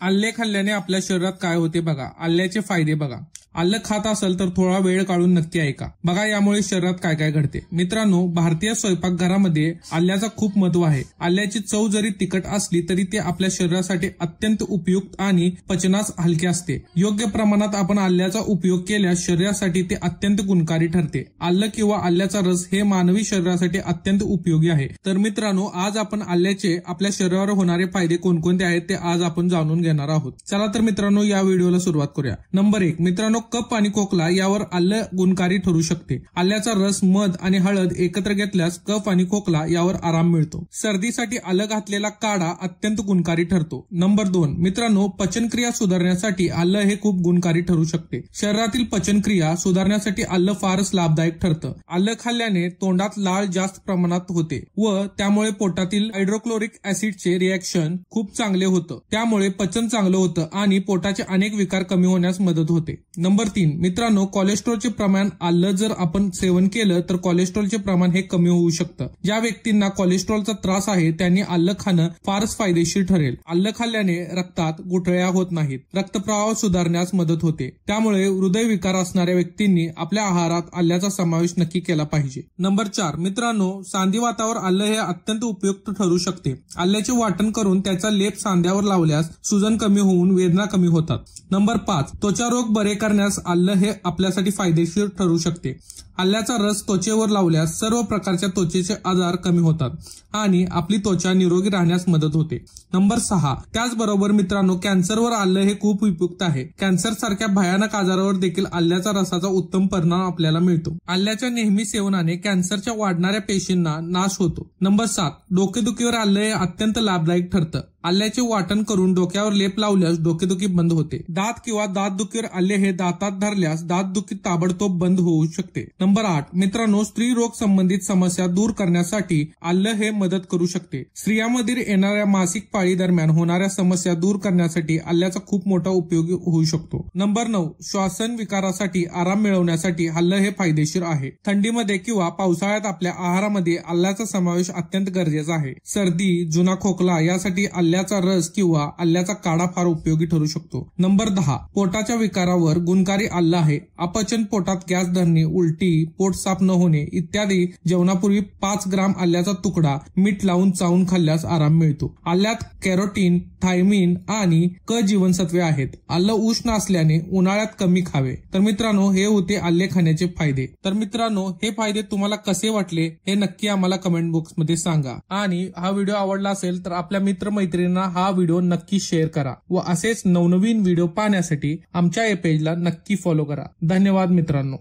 आले खाल्ल्याने आपल्या शरीरात काय होते बघा. आल्याचे फायदे बघा. आलं खात असेल तर थोडा वेळ काढून नक्की ऐका. बघा यामुळे शरीरात काय काय घडते. मित्रांनो, भारतीय स्वयंपाकघरामध्ये आल्याचं खूप महत्व आहे. आल्याची चव जरी तिखट असली तरी ते आपल्या शरीरासाठी अत्यंत उपयुक्त आणि पचनास हलके असते. योग्य प्रमाणात आपण आल्याचा उपयोग केल्यास शरीरासाठी ते अत्यंत गुणकारी ठरते. आलं किंवा आल्याचा रस हे मानवी शरीरासाठी अत्यंत उपयोगी आहे. तर मित्रांनो, आज आपण आल्याचे आपल्या शरीरावर होणारे फायदे कोणकोणते आहेत ते आज आपण जाणून घेणार आहोत. चला तर मित्रांनो, या व्हिडिओला सुरुवात करूया. नंबर 1, मित्रांनो, कफ आणि खोकला यावर आलं गुणकारी ठरू शकते. आल्याचा रस, मध आणि हळद एकत्र घेतल्यास कफ आणि खोकला यावर आराम मिळतो. सर्दीसाठी आलं घातलेला काढा अत्यंत गुणकारी ठरतो. नंबर 2, मित्रांनो, पचनक्रिया सुधारण्यासाठी आलं हे खूप गुणकारी ठरू शकते. शरीरातील पचनक्रिया सुधारण्यासाठी आलं फारच लाभदायक ठरतं. आलं खाल्ल्याने तोंडात लाळ जास्त प्रमाणात होते व त्यामुळे पोटातील हायड्रोक्लोरिक ऍसिडचे रिएक्शन खूप चांगले होतं. त्यामुळे पचन चांगलं होतं आणि पोटाचे अनेक विकार कमी होण्यास मदत होते. नंबर 3, मित्रांनो, कोलेस्ट्रॉलचे प्रमाण आलं जर आपण सेवन केलं तर कोलेस्ट्रॉलचे प्रमाण हे कमी होऊ शकतं. ज्या व्यक्तींना कोलेस्ट्रॉलचा त्रास आहे त्यांनी आलं खाणं फारच फायदेशीर ठरेल. आलं खाल्ल्याने रक्तात गुठळ्या होत नाहीत, रक्तप्रवाह सुधारण्यास मदत होते. त्यामुळे हृदयविकार असणाऱ्या व्यक्तींनी आपल्या आहारात आल्याचा समावेश नक्की केला पाहिजे. नंबर 4, मित्रांनो, सांधिवातावर आलं हे अत्यंत उपयुक्त ठरू शकते. आल्याचे वाटण करून त्याचा लेप सांध्यावर लावल्यास सुजन कमी होऊन वेदना कमी होतात. नंबर 5, त्वचा रोग बरे करण्यास आलं हे आपल्यासाठी फायदेशीर ठरू शकते. आल्याचा रस त्वचेवर लावल्यास सर्व प्रकारच्या त्वचेचे आजार कमी होतात आणि आपली त्वचा निरोगी राहण्यास मदत होते. नंबर 6, त्याचबरोबर मित्रांनो, कॅन्सरवर आलं हे खूप उपयुक्त आहे. कॅन्सर सारख्या भयानक आजारावर देखील आल्याचा रसाचा उत्तम परिणाम आपल्याला मिळतो. आल्याच्या नेहमी सेवनाने कॅन्सरच्या वाढणाऱ्या पेशींना नाश होतो. नंबर 7, डोकेदुखीवर आलं हे अत्यंत लाभदायक ठरतं. आल्याचे वाटण करून डोक्यावर लेप लावल्यास डोकेदुखी बंद होते. दात किंवा दातदुखीवर आले हे दातात धरल्यास दातदुखी ताबडतोब बंद होऊ शकते. नंबर 8, मित्रांनो, स्त्री रोग संबंधित समस्या दूर करण्यासाठी आलं हे मदत करू शकते. स्त्रियांमध्ये येणाऱ्या मासिक पाळी दरम्यान होणाऱ्या समस्या दूर करण्यासाठी आल्याचा खूप मोठा उपयोग होऊ शकतो. नंबर 9, श्वासन विकारासाठी आराम मिळवण्यासाठी आलं हे फायदेशीर आहे. थंडीमध्ये किंवा पावसाळ्यात आपल्या आहारामध्ये आल्याचा समावेश अत्यंत गरजेचा आहे. सर्दी, जुना खोकला यासाठी आल्याचा रस किंवा आल्याचा काढा फार उपयोगी ठरू शकतो. नंबर 10, पोटाच्या विकारावर गुणकारी आलं आहे. अपचन, पोटात गॅस धरणे, उलटी, पोट साफ न होणे इत्यादी जेवणापूर्वी 5 ग्राम आल्याचा तुकडा मीठ लावून चावून खाल्ल्यास आराम मिळतो. आल्यात कॅरोटीन, थायमिन आणि क जीवनसत्वे आहेत. आलं उष्ण असल्याने उन्हाळ्यात कमी खावे. तर मित्रांनो, हे होते आले खाण्याचे फायदे. तर मित्रांनो, हे फायदे तुम्हाला कसे वाटले हे नक्की आम्हाला कमेंट बॉक्स मध्ये सांगा. आणि हा व्हिडिओ आवडला असेल तर आपल्या मित्रमैत्रिणींना हा व्हिडिओ नक्की शेअर करा व असेच नवनवीन व्हिडिओ पाहण्यासाठी आमच्या या पेजला नक्की फॉलो करा. धन्यवाद मित्रांनो.